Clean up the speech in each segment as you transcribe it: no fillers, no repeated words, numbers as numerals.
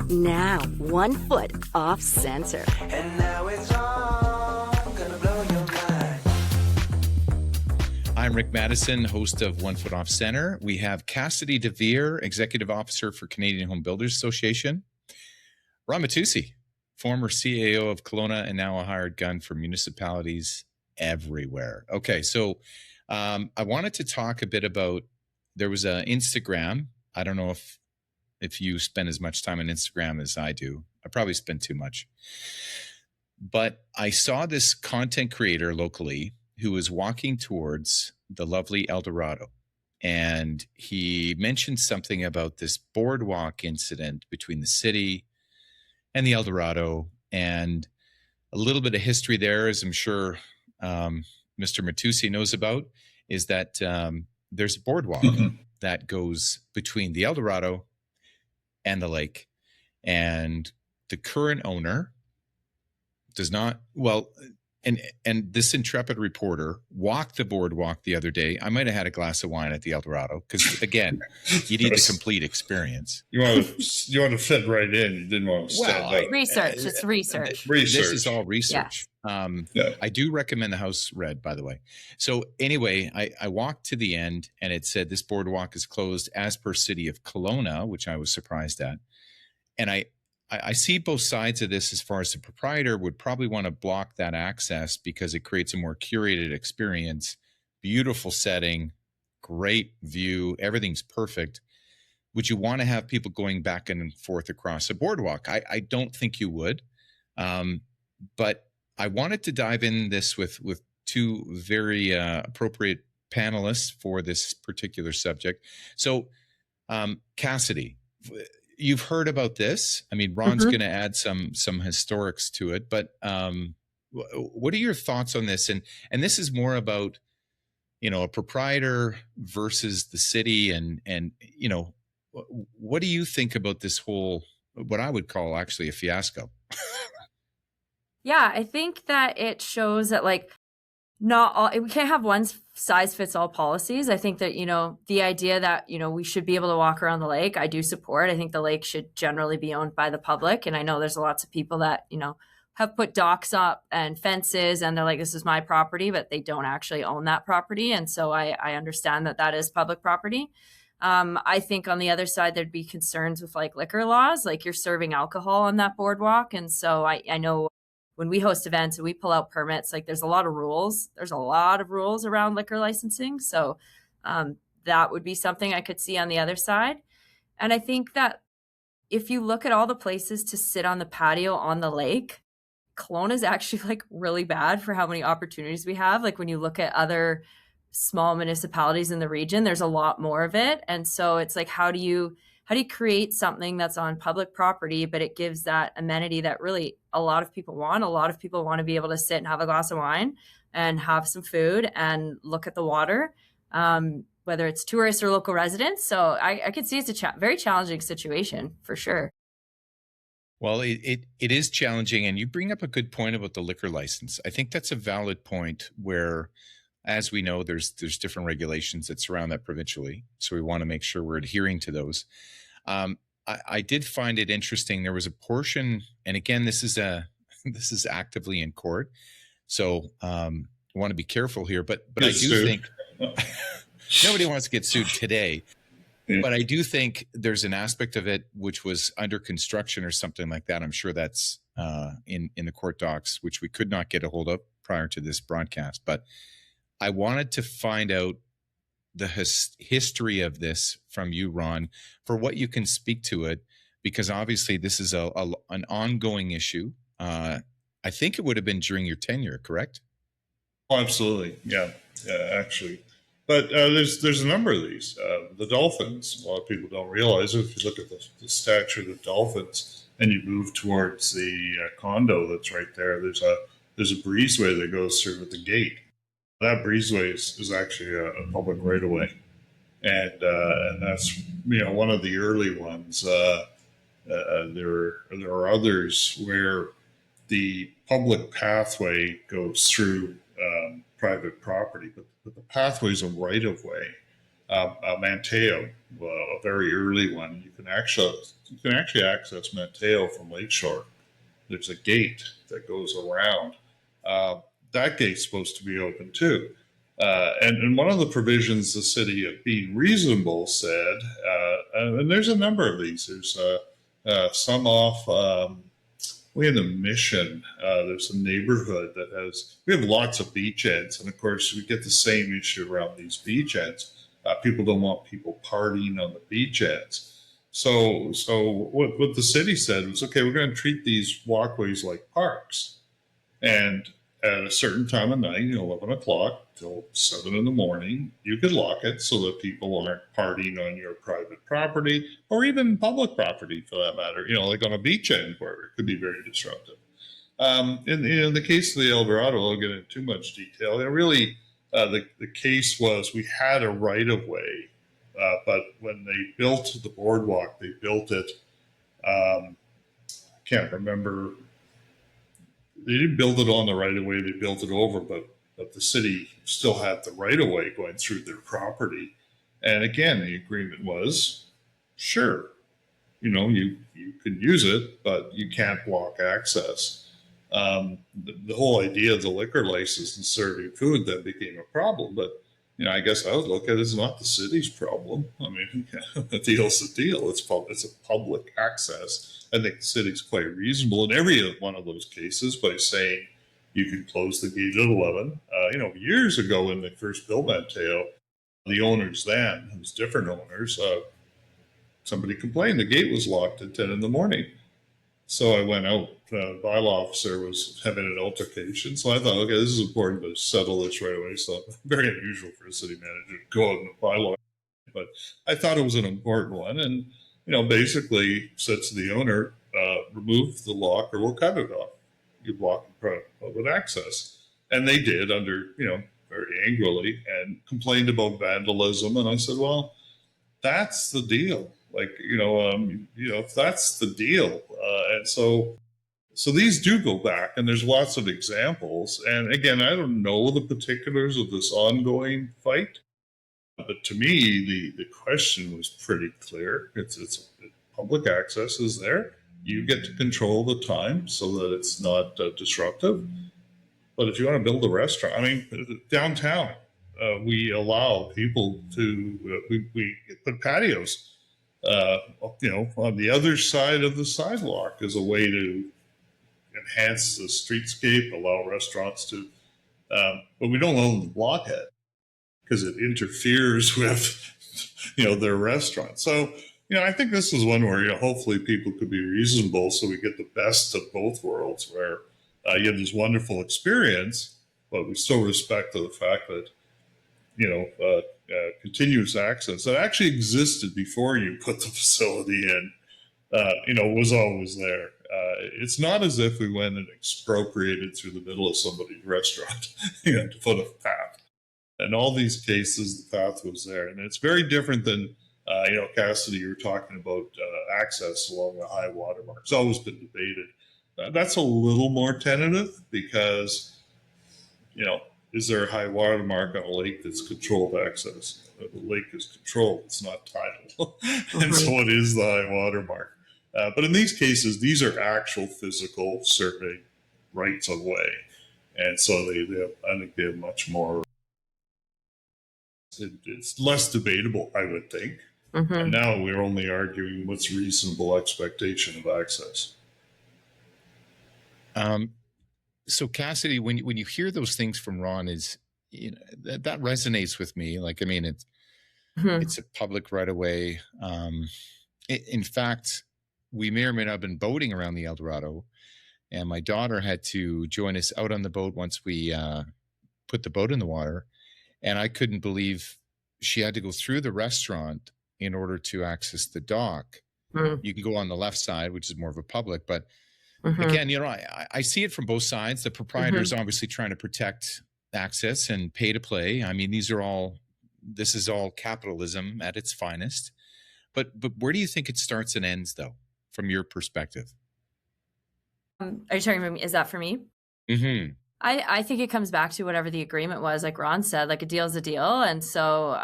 Now, 1 foot off center. And now it's on, gonna blow your mind. I'm Rick Maddison, host of 1 Foot Off Center. We have Cassidy DeVeer, Executive Officer for Canadian Home Builders Association. Ron Mattiussi, former CAO of Kelowna and now a hired gun for municipalities everywhere. Okay, so I wanted to talk a bit about, there was an Instagram. I don't know if you spend as much time on Instagram as I do. I probably spend too much. But I saw this content creator locally who was walking towards the lovely El Dorado. And he mentioned something about this boardwalk incident between the city and the El Dorado, and a little bit of history there, as I'm sure Mr. Mattiussi knows about, is that there's a boardwalk that goes between the El Dorado and the lake. And the current owner does not, well, and this intrepid reporter walked the boardwalk the other day. I might have had a glass of wine at the El Dorado because, again, you need the complete experience. You want to fit right in. You didn't want to stand out. Research. It's research. Research. This is all research. Yeah. I do recommend the house red, by the way. So anyway, I walked to the end and it said this boardwalk is closed as per city of Kelowna, which I was surprised at. And I see both sides of this as far as the proprietor would probably want to block that access because it creates a more curated experience, beautiful setting, great view, everything's perfect. Would you want to have people going back and forth across a boardwalk? I don't think you would. But I wanted to dive in this with two very appropriate panelists for this particular subject. So Cassidy, you've heard about this. I mean, Ron's going to add some historics to it, but what are your thoughts on this? And this is more about, a proprietor versus the city, and what do you think about this whole, what I would call actually a fiasco? Yeah, I think that it shows that not all, we can't have one size fits all policies. I think that, the idea that, we should be able to walk around the lake, I do support. I think the lake should generally be owned by the public. And I know there's lots of people that, have put docks up and fences and they're like, this is my property, but they don't actually own that property. And so I understand that is public property. I think on the other side, there'd be concerns with liquor laws, you're serving alcohol on that boardwalk. And so I know when we host events and we pull out permits, there's a lot of rules. There's a lot of rules around liquor licensing. So that would be something I could see on the other side. And I think that if you look at all the places to sit on the patio on the lake, Kelowna is actually really bad for how many opportunities we have. When you look at other small municipalities in the region, there's a lot more of it. And so it's how do you create something that's on public property, but it gives that amenity that really a lot of people want. A lot of people want to be able to sit and have a glass of wine and have some food and look at the water, whether it's tourists or local residents. So I could see it's a very challenging situation for sure. Well, it is challenging. And you bring up a good point about the liquor license. I think that's a valid point where, as we know, there's different regulations that surround that provincially. So we want to make sure we're adhering to those. I did find it interesting. There was a portion, and again, this is actively in court. So I want to be careful here, but I do think nobody wants to get sued today. But I do think there's an aspect of it which was under construction or something like that. I'm sure that's in the court docs, which we could not get a hold of prior to this broadcast. But I wanted to find out the history of this from you, Ron, for what you can speak to it, because obviously this is an ongoing issue. I think it would have been during your tenure, correct? Oh, absolutely. Yeah, actually. But there's a number of these. The dolphins, a lot of people don't realize it. If you look at the statue of the dolphins and you move towards the condo that's right there, there's a breezeway that goes through the gate. That breezeway is actually a public right of way, and that's one of the early ones. There are others where the public pathway goes through private property, but the pathway is a right of way. Manteo, a very early one, you can actually can actually access Mateo from Lakeshore. There's a gate that goes around. That gate's supposed to be open too. And one of the provisions the city, of being reasonable, said, and there's a number of these. There's some off way in the Mission. There's a neighborhood that has. We have lots of beach ends, and of course, we get the same issue around these beach ends. People don't want people partying on the beach ends. So what the city said was, okay, we're going to treat these walkways like parks, and at a certain time of night, 11 o'clock till 7 in the morning, you could lock it so that people aren't partying on your private property or even public property for that matter, like on a beach end where it could be very disruptive. In the case of the El Dorado, I'll get into too much detail. Really, the case was we had a right of way, but when they built the boardwalk, they built it, can't remember. They didn't build it on the right of way, they built it over, but the city still had the right of way going through their property. And again, the agreement was, sure, you can use it, but you can't block access. The whole idea of the liquor license and serving food then became a problem. But, I guess I would look at it as not the city's problem. I mean, the deal's the deal. It's a public access. I think the city's quite reasonable in every one of those cases by saying you can close the gate at 11. Years ago when they first built Mateo, the owners then, it was different owners, somebody complained the gate was locked at 10 in the morning. So I went out. The bylaw officer was having an altercation. So I thought, okay, this is important to settle this right away. So very unusual for a city manager to go out in a bylaw. But I thought it was an important one. And, basically said to the owner, remove the lock or we'll cut it off. You block public access. And they did under, very angrily and complained about vandalism. And I said, well, that's the deal. If that's the deal. And so these do go back, and there's lots of examples. And again, I don't know the particulars of this ongoing fight, but to me, the question was pretty clear. It's public access is there. You get to control the time so that it's not disruptive. But if you want to build a restaurant, downtown, we allow people to, we put patios, on the other side of the sidewalk as a way to enhance the streetscape, allow restaurants to, but we don't own the blockhead because it interferes with, their restaurant. So, I think this is one where, hopefully people could be reasonable so we get the best of both worlds where you have this wonderful experience, but we still respect the fact that, continuous access that actually existed before you put the facility in, was always there. It's not as if we went and expropriated through the middle of somebody's restaurant, to put a path. In all these cases, the path was there. And it's very different than, Cassidy, you were talking about access along the high water mark. It's always been debated. That's a little more tentative because, is there a high water mark on a lake that's controlled access? The lake is controlled, it's not tidal. And so what is the high water mark? But in these cases, these are actual physical survey rights of way. And so I think they have much more, it's less debatable, I would think. Mm-hmm. And now we're only arguing what's reasonable expectation of access. So Cassidy, when you hear those things from Ron, that resonates with me. It's a public right of way. In fact, we may or may not have been boating around the El Dorado, and my daughter had to join us out on the boat once we put the boat in the water, and I couldn't believe she had to go through the restaurant in order to access the dock. Mm-hmm. You can go on the left side, which is more of a public, but again, I see it from both sides. The proprietor's obviously trying to protect access and pay to play. This is all capitalism at its finest. But where do you think it starts and ends, though, from your perspective? Are you talking about me? Is that for me? Mm-hmm. I think it comes back to whatever the agreement was. Like Ron said, like a deal's a deal. And so,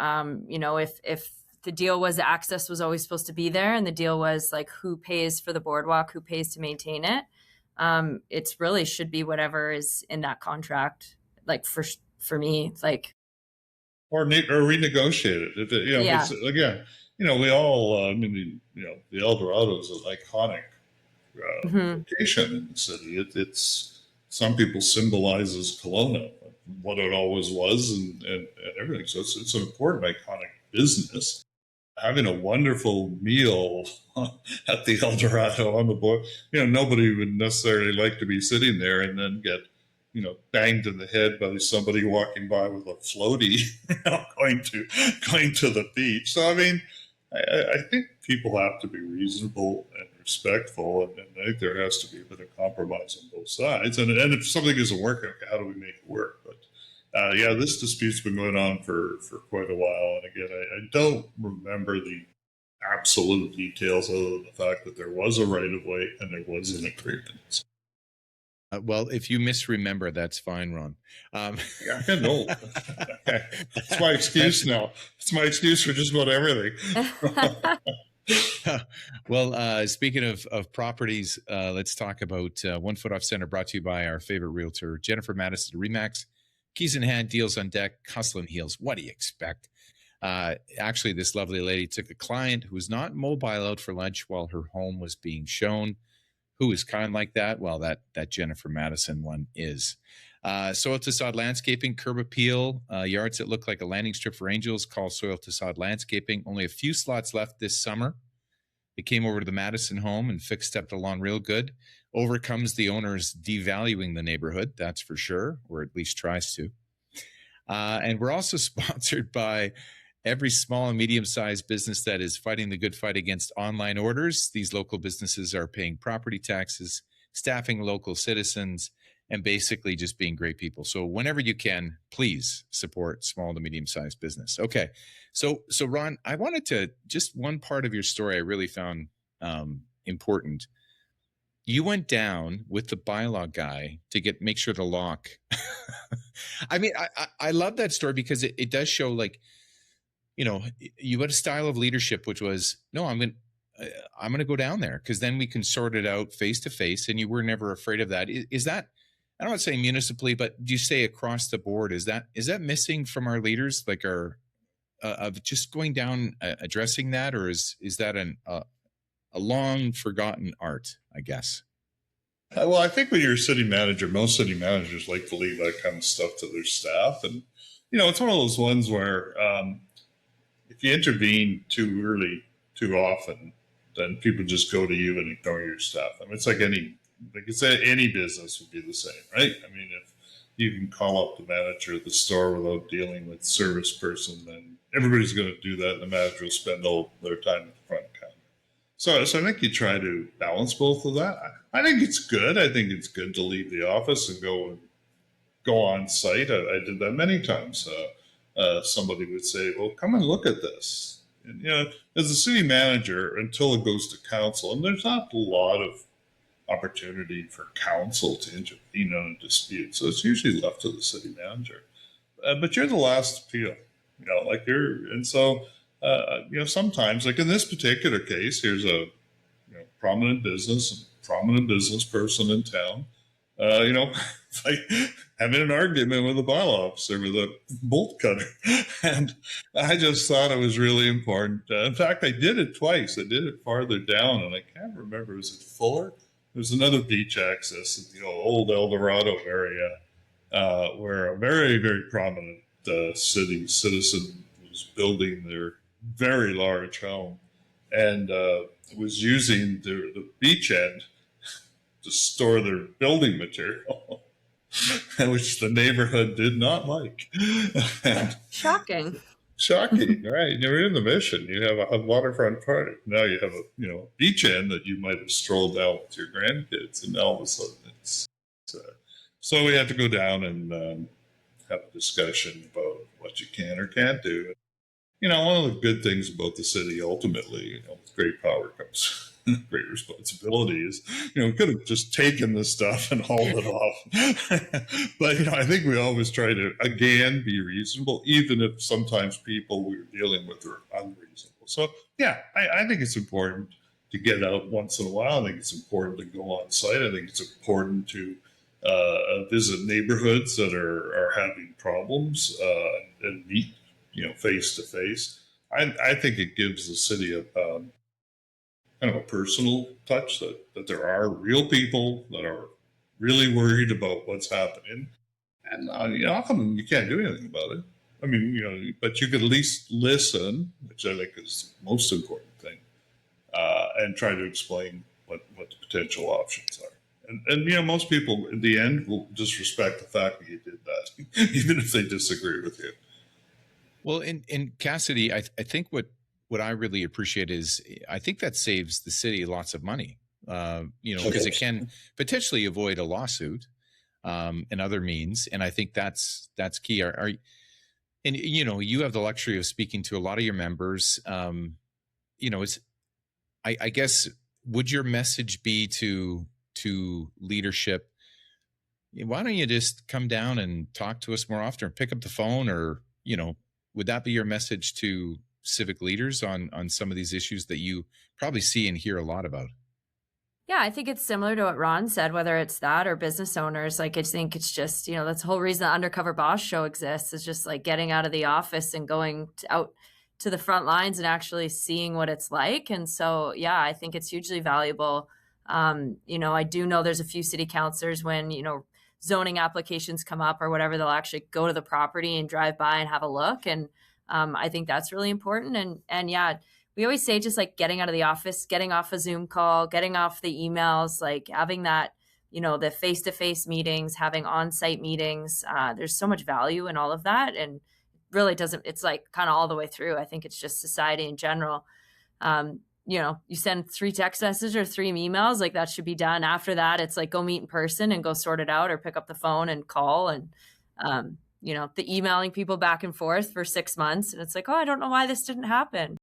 if the deal was the access was always supposed to be there, and the deal was like who pays for the boardwalk, who pays to maintain it. It's really should be whatever is in that contract. Like for me, like or renegotiate it. If it, Yeah. it's, again, we all, I mean, the El Dorado is an iconic location in the city. It's some people symbolizes Kelowna, what it always was, and everything. So it's an important, iconic business. Having a wonderful meal at the El Dorado on the board, nobody would necessarily like to be sitting there and then get, banged in the head by somebody walking by with a floaty, going to the beach. So I mean, I think people have to be reasonable and respectful, and I think there has to be a bit of compromise on both sides. And if something isn't working, okay, how do we make it work? But this dispute's been going on for quite a while. And again, I don't remember the absolute details other than the fact that there was a right of way and there was an agreement. Well, if you misremember, that's fine, Ron. Yeah, I know. It's my excuse now. It's my excuse for just about everything. Well, speaking of properties, let's talk about 1 Foot Off Center, brought to you by our favorite realtor, Jennifer Maddison, Remax. Keys in hand, deals on deck, hustling heels. What do you expect? Actually, this lovely lady took a client who was not mobile out for lunch while her home was being shown. Who is kind like that? Well, that Jennifer Maddison one is. Soil to Sod Landscaping, curb appeal, yards that look like a landing strip for angels. Call Soil to Sod Landscaping. Only a few slots left this summer. They came over to the Maddison home and fixed up the lawn real good. Overcomes the owners devaluing the neighborhood, that's for sure, or at least tries to. And we're also sponsored by every small and medium-sized business that is fighting the good fight against online orders. These local businesses are paying property taxes, staffing local citizens, and basically just being great people. So whenever you can, please support small to medium-sized business. Okay, so Ron, I wanted to, just one part of your story I really found important. You went down with the bylaw guy to make sure to lock. I mean, I love that story because it does show, like, you had a style of leadership, which was, no, I'm going to go down there because then we can sort it out face to face. And you were never afraid of that. Is that, I don't want to say municipally, but do you say across the board? Is that missing from our leaders, like of just going down, addressing that, or is that a long forgotten art, I guess? Well, I think when you're a city manager, most city managers like to leave that kind of stuff to their staff. And, it's one of those ones where if you intervene too early, too often, then people just go to you and ignore your staff. I mean, it's like any business would be the same, right? I mean, if you can call up the manager of the store without dealing with service person, then everybody's going to do that, and the manager will spend all their time at the front counter. So I think you try to balance both of that. I think it's good. I think it's good to leave the office and go on site. I did that many times. Somebody would say, well, come and look at this. And, as a city manager, until it goes to council, and there's not a lot of opportunity for council to intervene on a dispute. So it's usually left to the city manager. But you're the last appeal, sometimes, like in this particular case, here's a prominent business person in town, like having an argument with a bylaw officer with a bolt cutter. And I just thought it was really important. In fact, I did it twice. I did it farther down, and I can't remember, was it Fuller? There's another beach access in the old El Dorado area where a very, very prominent city citizen was building their very large home and was using the beach end to store their building material, which the neighborhood did not like. And Shocking. Shocking, right? You're in the Mission. You have a waterfront park. Now you have a beach end that you might have strolled out with your grandkids, and all of a sudden it's so we had to go down and have a discussion about what you can or can't do. One of the good things about the city, ultimately, with great power comes great responsibility, is, we could have just taken this stuff and hauled it off. But, I think we always try to, again, be reasonable, even if sometimes people we were dealing with are unreasonable. So yeah, I think it's important to get out once in a while. I think it's important to go on site. I think it's important to visit neighborhoods that are having problems and meet, face to face. I think it gives the city a kind of a personal touch that there are real people that are really worried about what's happening. And, how come you can't do anything about it? I mean, but you could at least listen, which I think is the most important thing, and try to explain what the potential options are. And most people in the end will just respect the fact that you did that, even if they disagree with you. Well, in Cassidy, I think what I really appreciate is I think that saves the city lots of money, because it can potentially avoid a lawsuit and other means. And I think that's key. And you have the luxury of speaking to a lot of your members. I guess, would your message be to leadership? Why don't you just come down and talk to us more often, or pick up the phone, or would that be your message to civic leaders on some of these issues that you probably see and hear a lot about? Yeah, I think it's similar to what Ron said, whether it's that or business owners. Like, I think it's just, that's the whole reason the Undercover Boss show exists, is just like getting out of the office and going out to the front lines and actually seeing what it's like. And so, yeah, I think it's hugely valuable. I do know there's a few city councilors when, zoning applications come up or whatever, they'll actually go to the property and drive by and have a look. And I think that's really important. And yeah, we always say just like getting out of the office, getting off a Zoom call, getting off the emails, like having that, the face-to-face meetings, having on-site meetings. There's so much value in all of that. And really it's like kind of all the way through. I think it's just society in general. You send 3 text messages or 3 emails, like that should be done. After that, it's like go meet in person and go sort it out, or pick up the phone and call. And, the emailing people back and forth for 6 months. And it's like, oh, I don't know why this didn't happen.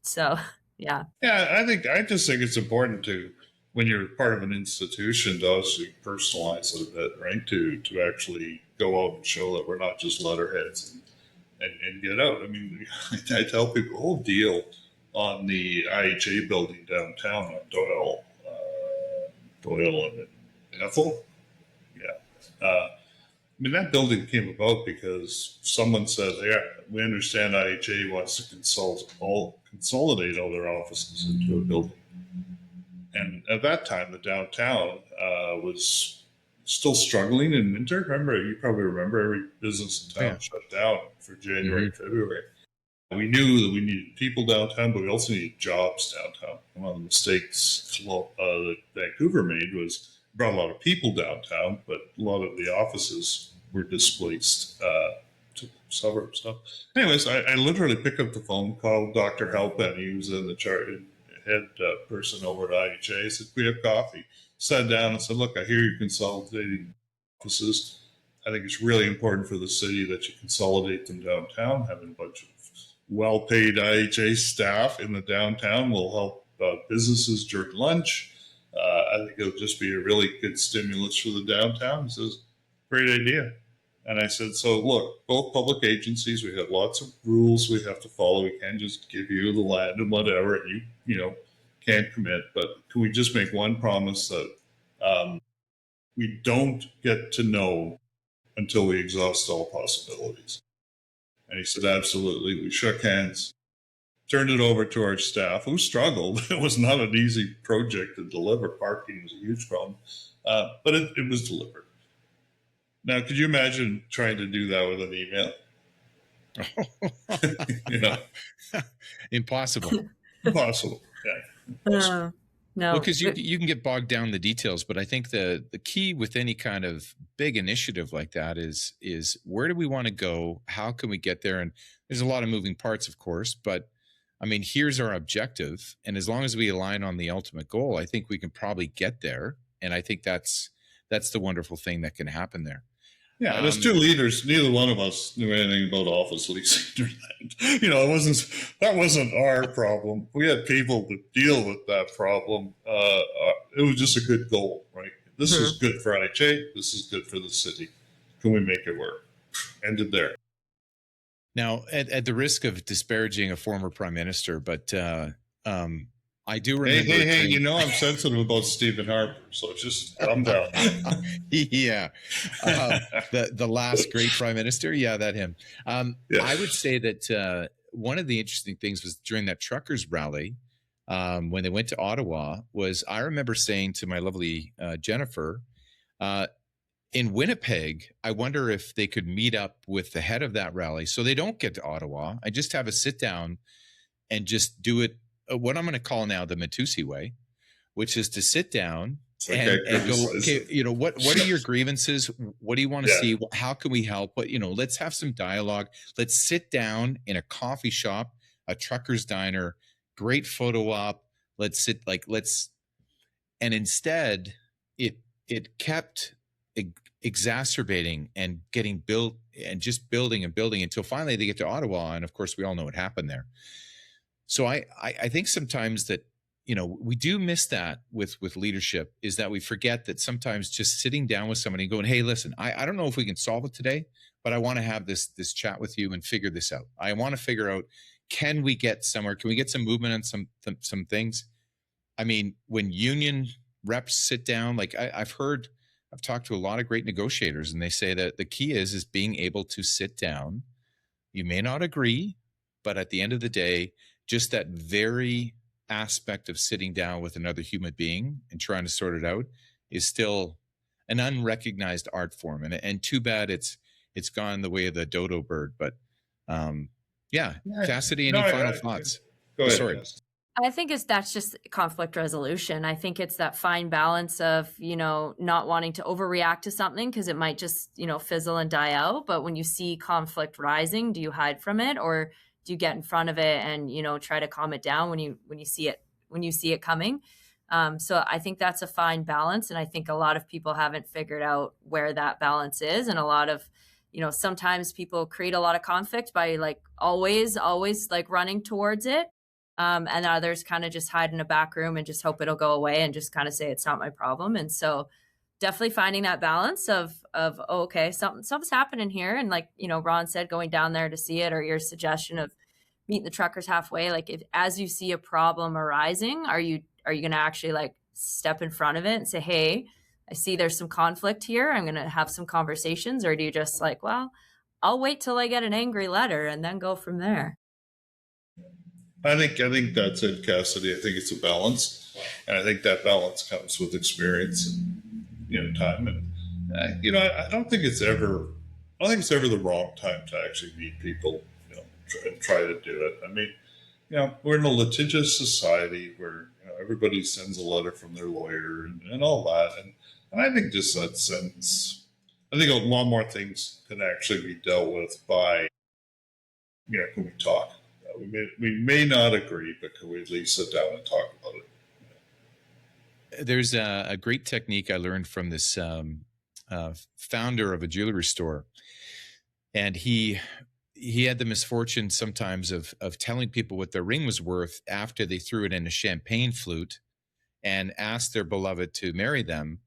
So, yeah. Yeah, I just think it's important to, when you're part of an institution, to also personalize it a bit, right? To actually go out and show that we're not just letterheads and get out. I mean, I tell people the whole deal on the IHA building downtown on Doyle and Ethel. Yeah. That building came about because someone said, yeah, we understand IHA wants to consolidate all their offices into a building. And at that time, the downtown was still struggling in winter. You probably remember every business in town shut down for January and February. We knew that we needed people downtown, but we also needed jobs downtown. One of the mistakes that Vancouver made was brought a lot of people downtown, but a lot of the offices were displaced to suburb stuff. Anyways, I literally picked up the phone, called Dr. Halpen. He was in the head person over at IHA. I said, we have coffee. Sat down and said, look, I hear you're consolidating offices. I think it's really important for the city that you consolidate them downtown. Having a bunch of well-paid IHA staff in the downtown will help businesses during lunch. I think it'll just be a really good stimulus for the downtown. He says, great idea. And I said, so look, both public agencies, we have lots of rules we have to follow. We can't just give you the land and whatever, and you can't commit. But can we just make one promise that we don't get to know until we exhaust all possibilities? And he said, absolutely. We shook hands, turned it over to our staff, who struggled. It was not an easy project to deliver. Parking was a huge problem, but it was delivered. Now, could you imagine trying to do that with an email? Impossible. Impossible. Yeah. Impossible. No. Well, because you can get bogged down in the details, but I think the key with any kind of big initiative like that is where do we want to go? How can we get there? And there's a lot of moving parts, of course, but I mean, here's our objective. And as long as we align on the ultimate goal, I think we can probably get there. And I think that's the wonderful thing that can happen there. Yeah, and as 2 leaders, neither one of us knew anything about office leasing or that. That wasn't our problem. We had people to deal with that problem. It was just a good goal, right? This is good for IHA. This is good for the city. Can we make it work? Ended there. Now, at the risk of disparaging a former prime minister, but I do remember. Hey, you know I'm sensitive about Stephen Harper, so just calm down. Yeah, the last great prime minister. Yeah, that him. Yeah. I would say that one of the interesting things was during that truckers rally when they went to Ottawa. Was I remember saying to my lovely Jennifer. In Winnipeg, I wonder if they could meet up with the head of that rally so they don't get to Ottawa. I just have a sit down and just do it what I'm going to call now the Mattiussi way, which is to sit down and go, okay, you know, what are your grievances? What do you want to see? How can we help? What, you know, let's have some dialogue. Let's sit down in a coffee shop, a trucker's diner, great photo op. Let's sit and instead it kept exacerbating and getting built and just building and building until finally they get to Ottawa. And of course, we all know what happened there. So I think sometimes that, you know, we do miss that with leadership, is that we forget that sometimes just sitting down with somebody and going, hey, listen, I don't know if we can solve it today, but I want to have this chat with you and figure this out. I want to figure out, can we get somewhere? Can we get some movement on some things? I mean, when union reps sit down, like I've talked to a lot of great negotiators, and they say that the key is being able to sit down. You may not agree, but at the end of the day, just that very aspect of sitting down with another human being and trying to sort it out is still an unrecognized art form. And too bad it's gone the way of the dodo bird. But Cassidy, any final thoughts? Go ahead. Sorry. I think that's just conflict resolution. I think it's that fine balance of, you know, not wanting to overreact to something because it might just, you know, fizzle and die out. But when you see conflict rising, do you hide from it, or do you get in front of it and, you know, try to calm it down when you see it coming? So I think that's a fine balance. And I think a lot of people haven't figured out where that balance is. And a lot of, you know, sometimes people create a lot of conflict by like always like running towards it. And others kind of just hide in a back room and just hope it'll go away and just kind of say it's not my problem. And so definitely finding that balance of oh, okay, something's happening here. And like, you know, Ron said, going down there to see it, or your suggestion of meeting the truckers halfway. Like, if as you see a problem arising, are you going to actually like step in front of it and say, hey, I see there's some conflict here, I'm going to have some conversations? Or do you just like, well, I'll wait till I get an angry letter and then go from there? I think that's it, Cassidy. I think it's a balance, and I think that balance comes with experience and, you know, time. And you know, I don't think it's ever the wrong time to actually meet people, you know, try to do it. I mean, you know, we're in a litigious society where, you know, everybody sends a letter from their lawyer and all that, and I think just that sentence. I think a lot more things can actually be dealt with by, you know, when we talk. We may not agree, but can we at least sit down and talk about it? There's a great technique I learned from this founder of a jewelry store, and he had the misfortune sometimes of telling people what their ring was worth after they threw it in a champagne flute and asked their beloved to marry them.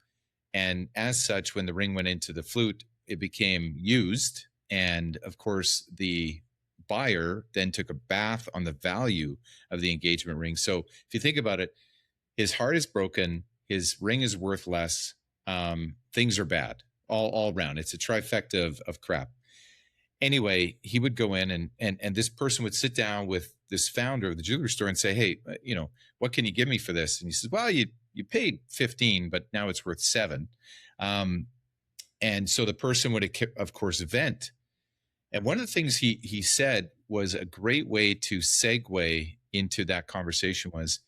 And as such, when the ring went into the flute, it became used, and of course the buyer then took a bath on the value of the engagement ring. So if you think about it, his heart is broken, his ring is worth less, things are bad all around. It's a trifecta of crap. Anyway, he would go in and this person would sit down with this founder of the jewelry store and say, hey, you know, what can you give me for this? And he says, well, you paid 15, but now it's worth 7. And so the person would, of course, vent. And one of the things he said was a great way to segue into that conversation was,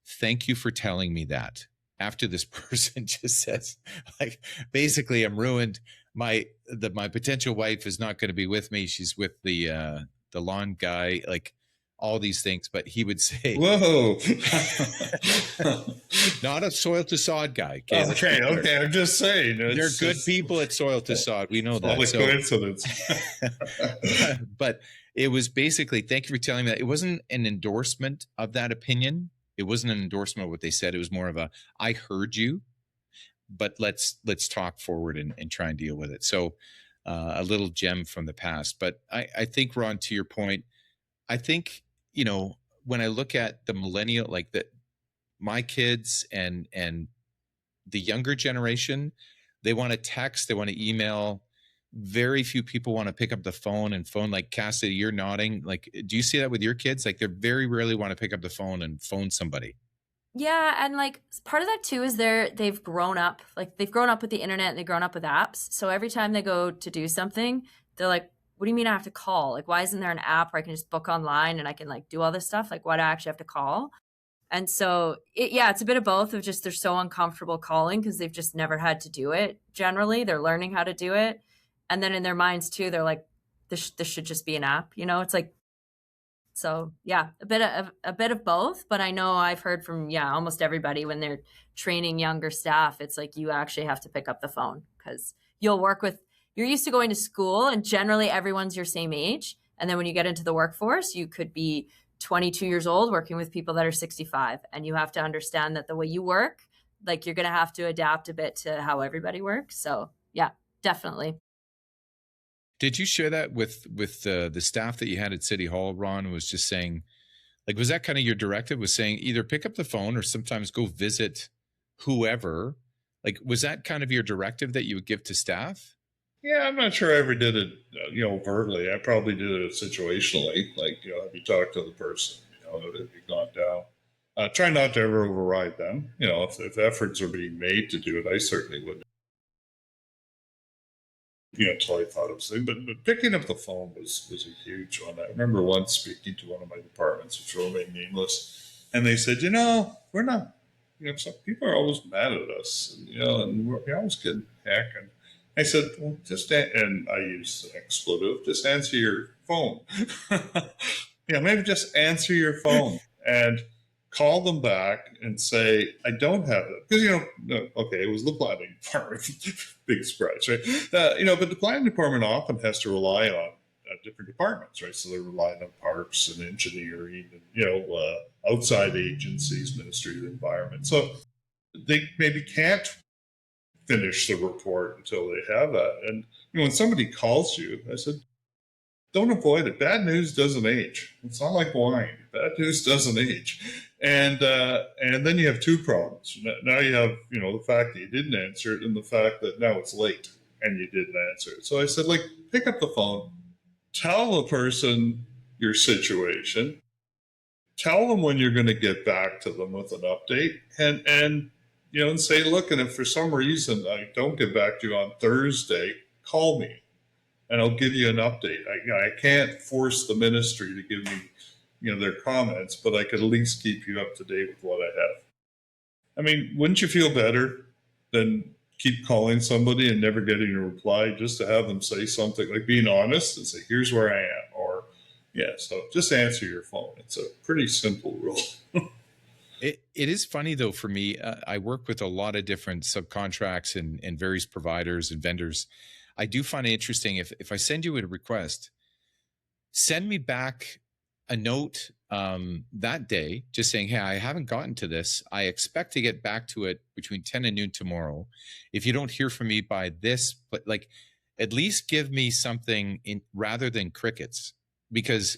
thank you for telling me that. After this person just says, like, basically, I'm ruined. My potential wife is not going to be with me. She's with the lawn guy, like all these things. But he would say, whoa, not a soil to sod guy. Okay. I'm just saying. They're good people at soil to sod. We know that. All a coincidence. But it was basically, thank you for telling me that. It wasn't an endorsement of that opinion. It wasn't an endorsement of what they said. It was more of a, I heard you, but let's talk forward and try and deal with it. So a little gem from the past. But I think, Ron, to your point, I think, you know, when I look at the millennial, like my kids and the younger generation, they want to text, they want to email. Very few people want to pick up the phone and phone. Like Cassidy, you're nodding. Like, do you see that with your kids? Like, they very rarely want to pick up the phone and phone somebody. Yeah, and like part of that too is they've grown up. Like they've grown up with the internet and they've grown up with apps. So every time they go to do something, they're like, what do you mean I have to call? Like, why isn't there an app where I can just book online and I can like do all this stuff? Like, why do I actually have to call? And so it's a bit of both of just they're so uncomfortable calling because they've just never had to do it. Generally, they're learning how to do it. And then in their minds too, they're like, this should just be an app. You know, it's like, so yeah, a bit of both. But I know I've heard from almost everybody when they're training younger staff, it's like you actually have to pick up the phone because you're used to going to school and generally everyone's your same age. And then when you get into the workforce, you could be 22 years old working with people that are 65, and you have to understand that the way you work, like you're going to have to adapt a bit to how everybody works. So yeah, definitely. Did you share that with the staff that you had at City Hall, Ron? Was just saying, like, was that kind of your directive? Was saying either pick up the phone or sometimes go visit whoever? Like, was that kind of your directive that you would give to staff? Yeah, I'm not sure I ever did it, overtly. I probably did it situationally, like, have you talked to the person, have you gone down? Try not to ever override them. If efforts are being made to do it, I certainly would. Until I thought it was thing. But picking up the phone was a huge one. I remember once speaking to one of my departments, which will remain nameless, and they said, we're not, some people are always mad at us, and we always get heck. And I said, well, and I used an expletive, just answer your phone. Maybe just answer your phone and call them back and say, I don't have it. Because, it was the planning department. Big surprise, right? But the planning department often has to rely on different departments, right? So they're relying on parks and engineering and, outside agencies, Ministry of the Environment. So they maybe can't finish the report until they have that. And, when somebody calls you, I said, don't avoid it. Bad news doesn't age. It's not like wine. Bad news doesn't age. And then you have two problems. Now you have, the fact that you didn't answer it and the fact that now it's late and you didn't answer it. So I said, pick up the phone, tell the person your situation, tell them when you're going to get back to them with an update and say, look, and if for some reason I don't get back to you on Thursday, call me and I'll give you an update. I can't force the ministry to give me their comments, but I could at least keep you up to date with what I have. I mean, wouldn't you feel better than keep calling somebody and never getting a reply, just to have them say something, like being honest and say, here's where I am, or so just answer your phone. It's a pretty simple rule. It is funny though, for me, I work with a lot of different subcontracts and various providers and vendors. I do find it interesting if I send you a request, send me back a note that day just saying, hey, I haven't gotten to this. I expect to get back to it between 10 and noon tomorrow. If you don't hear from me by this, but at least give me something rather than crickets, because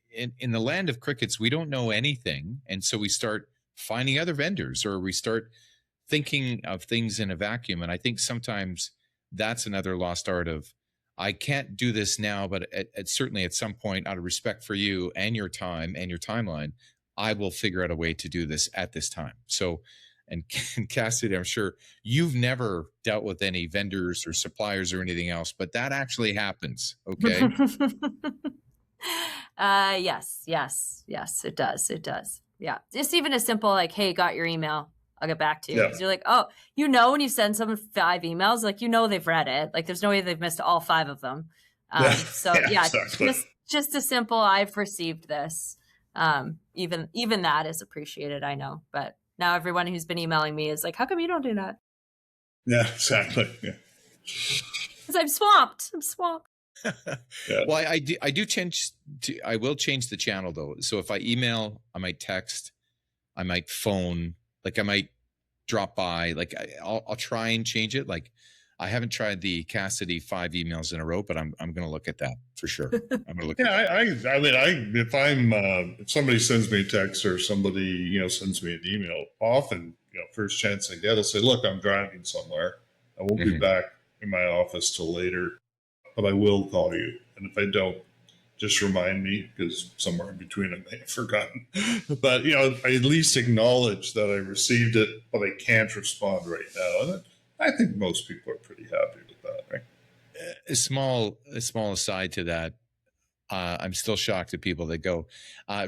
in the land of crickets, we don't know anything. And so we start finding other vendors or we start thinking of things in a vacuum. And I think sometimes that's another lost art of, I can't do this now, but certainly at some point, out of respect for you and your time and your timeline, I will figure out a way to do this at this time. So, and Cassidy, I'm sure you've never dealt with any vendors or suppliers or anything else, but that actually happens. Okay. Yes, it does. It does. Yeah. Just even as simple, like, hey, got your email. I'll get back to you. Because you're like, when you send someone 5 emails, they've read it. Like, there's no way they've missed all 5 of them. Exactly. just a simple, I've received this. Even that is appreciated, I know. But now everyone who's been emailing me is like, how come you don't do that? Yeah, exactly. Yeah. Because I'm swamped. Well, I will change the channel though. So if I email, I might text, I might phone, I might drop by, I'll try and change it. I haven't tried the Cassidy 5 emails in a row, but I'm going to look at that for sure. I'm going to look Yeah, at that. I mean, if somebody sends me a text or somebody, sends me an email, often, first chance I get, I'll say, look, I'm driving somewhere. I won't be back in my office till later, but I will call you. And if I don't, just remind me, because somewhere in between I may have forgotten. But, I at least acknowledge that I received it, but I can't respond right now. And I think most people are pretty happy with that, right? A small aside to that. I'm still shocked at people that go,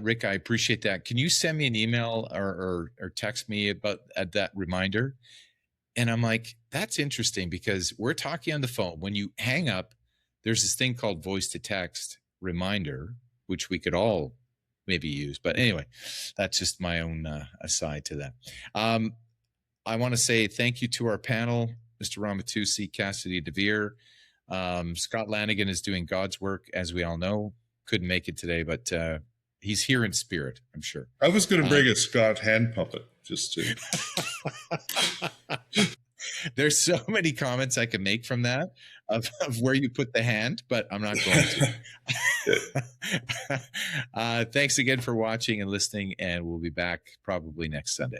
Rick, I appreciate that. Can you send me an email or text me about that reminder? And I'm like, that's interesting, because we're talking on the phone. When you hang up, there's this thing called voice to text reminder, which we could all maybe use. But anyway, that's just my own aside to that. I want to say thank you to our panel, Mr. Ron Mattiussi, Cassidy DeVeer. Scott Lanigan is doing God's work, as we all know. Couldn't make it today, but he's here in spirit, I'm sure. I was going to bring a Scott hand puppet just to. There's so many comments I can make from that of where you put the hand, but I'm not going to. Thanks again for watching and listening, and we'll be back probably next Sunday.